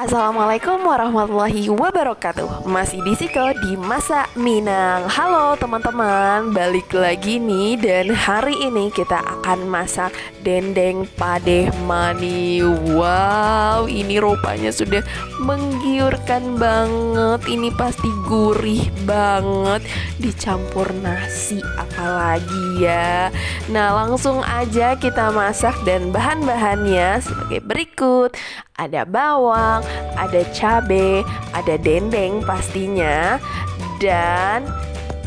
Assalamualaikum warahmatullahi wabarakatuh. Masih di Siko di Masak Minang. Halo teman-teman, balik lagi nih. Dan hari ini kita akan masak dendeng padeh mani. Wow, ini rupanya sudah menggiurkan banget. Ini pasti gurih banget, dicampur nasi apalagi ya. Nah, langsung aja kita masak. Dan bahan-bahannya sebagai berikut. Ada bawang, ada cabai, ada dendeng pastinya. Dan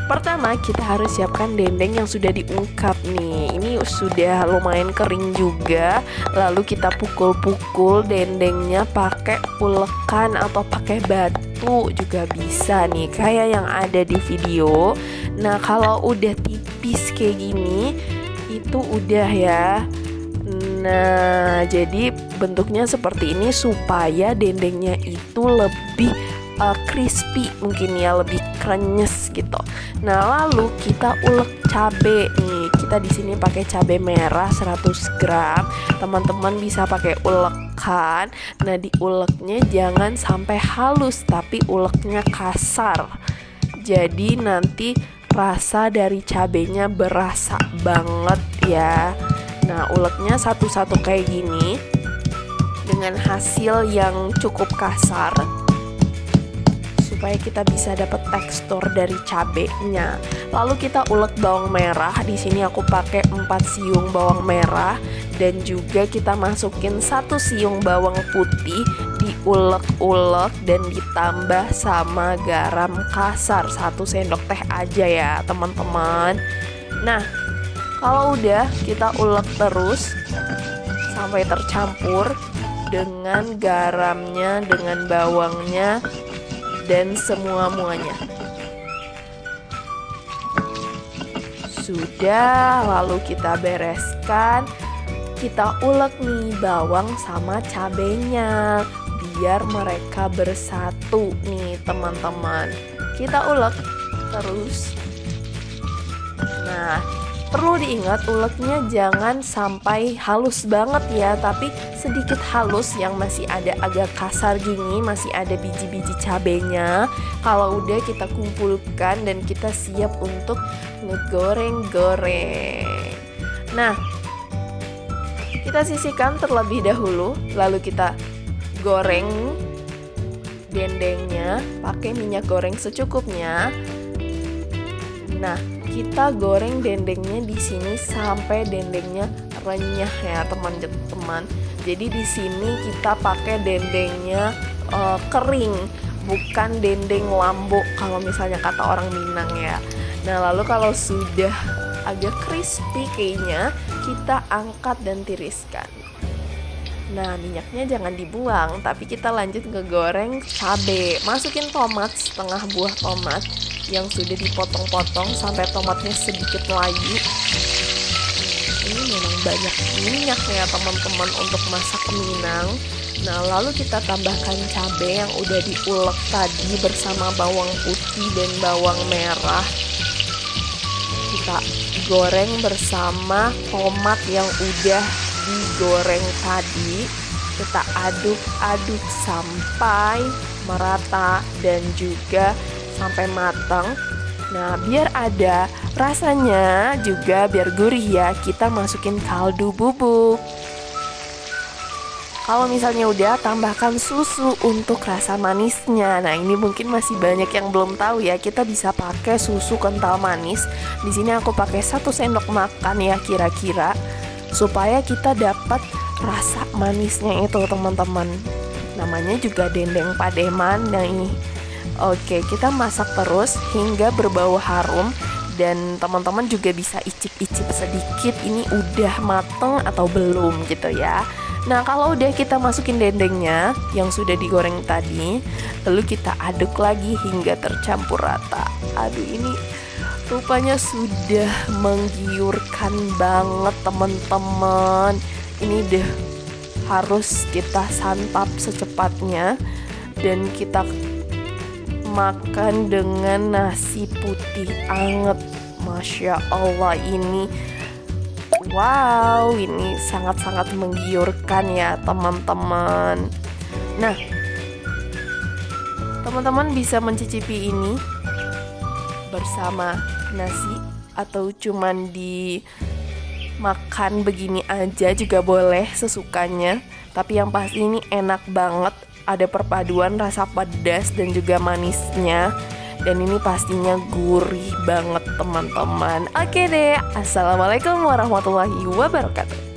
pertama kita harus siapkan dendeng yang sudah diungkap nih. Ini sudah lumayan kering juga. Lalu kita pukul-pukul dendengnya pakai ulekan atau pakai batu juga bisa nih, kayak yang ada di video. Nah, kalau udah tipis kayak gini itu udah ya. Nah, jadi bentuknya seperti ini supaya dendengnya itu lebih crispy, mungkin ya, lebih krenyes gitu. Nah, lalu kita ulek cabe nih. Kita di sini pakai cabe merah 100 gram. Teman-teman bisa pakai ulekan. Nah, diuleknya jangan sampai halus, tapi uleknya kasar. Jadi nanti rasa dari cabenya berasa banget ya. Nah, uleknya satu-satu kayak gini dengan hasil yang cukup kasar supaya kita bisa dapat tekstur dari cabenya. Lalu kita ulek bawang merah. Di sini aku pakai 4 siung bawang merah dan juga kita masukin 1 siung bawang putih, diulek-ulek dan ditambah sama garam kasar 1 sendok teh aja ya, teman-teman. Nah, kalau udah kita ulek terus sampai tercampur dengan garamnya, dengan bawangnya, dan semua-muanya. Sudah, lalu kita bereskan. Kita ulek nih bawang sama cabenya biar mereka bersatu nih, teman-teman. Kita ulek terus. Nah, perlu diingat uleknya jangan sampai halus banget ya, tapi sedikit halus yang masih ada agak kasar gini, masih ada biji-biji cabenya. Kalau udah kita kumpulkan dan kita siap untuk ngegoreng-goreng. Nah, kita sisihkan terlebih dahulu, lalu kita goreng dendengnya pakai minyak goreng secukupnya. Nah, kita goreng dendengnya di sini sampai dendengnya renyah ya, teman-teman. Jadi di sini kita pakai dendengnya kering, bukan dendeng lambo kalau misalnya kata orang Minang ya. Nah, lalu kalau sudah agak crispy kayaknya, kita angkat dan tiriskan. Nah, minyaknya jangan dibuang, tapi kita lanjut ngegoreng cabai. Masukin tomat, setengah buah tomat yang sudah dipotong-potong sampai tomatnya sedikit layu. Ini memang banyak minyak ya, teman-teman, untuk masak minang. Nah, lalu kita tambahkan cabai yang udah diulek tadi bersama bawang putih dan bawang merah. Kita goreng bersama tomat yang udah digoreng tadi. Kita aduk-aduk sampai merata dan juga sampai matang. Nah, biar ada rasanya juga, biar gurih ya, kita masukin kaldu bubuk. Kalau misalnya udah, tambahkan susu untuk rasa manisnya. Nah, ini mungkin masih banyak yang belum tahu ya, kita bisa pakai susu kental manis. Di sini aku pakai 1 sendok makan ya kira-kira, supaya kita dapat rasa manisnya itu, teman-teman. Namanya juga dendeng pademan. Nah, ini oke, kita masak terus hingga berbau harum. Dan teman-teman juga bisa icip-icip sedikit ini udah mateng atau belum gitu ya. Nah, kalau udah, kita masukin dendengnya yang sudah digoreng tadi. Lalu kita aduk lagi hingga tercampur rata. Aduh, ini rupanya sudah menggiurkan banget, teman-teman. Ini deh harus kita santap secepatnya. Dan kita makan dengan nasi putih anget. Masya Allah, ini wow, ini sangat-sangat menggiurkan ya, teman-teman. Nah, Teman-teman bisa mencicipi ini bersama nasi atau cuman dimakan begini aja juga boleh sesukanya. Tapi yang pasti ini enak banget, ada perpaduan rasa pedas dan juga manisnya. Dan ini pastinya gurih banget teman-teman. Oke deh, assalamualaikum warahmatullahi wabarakatuh.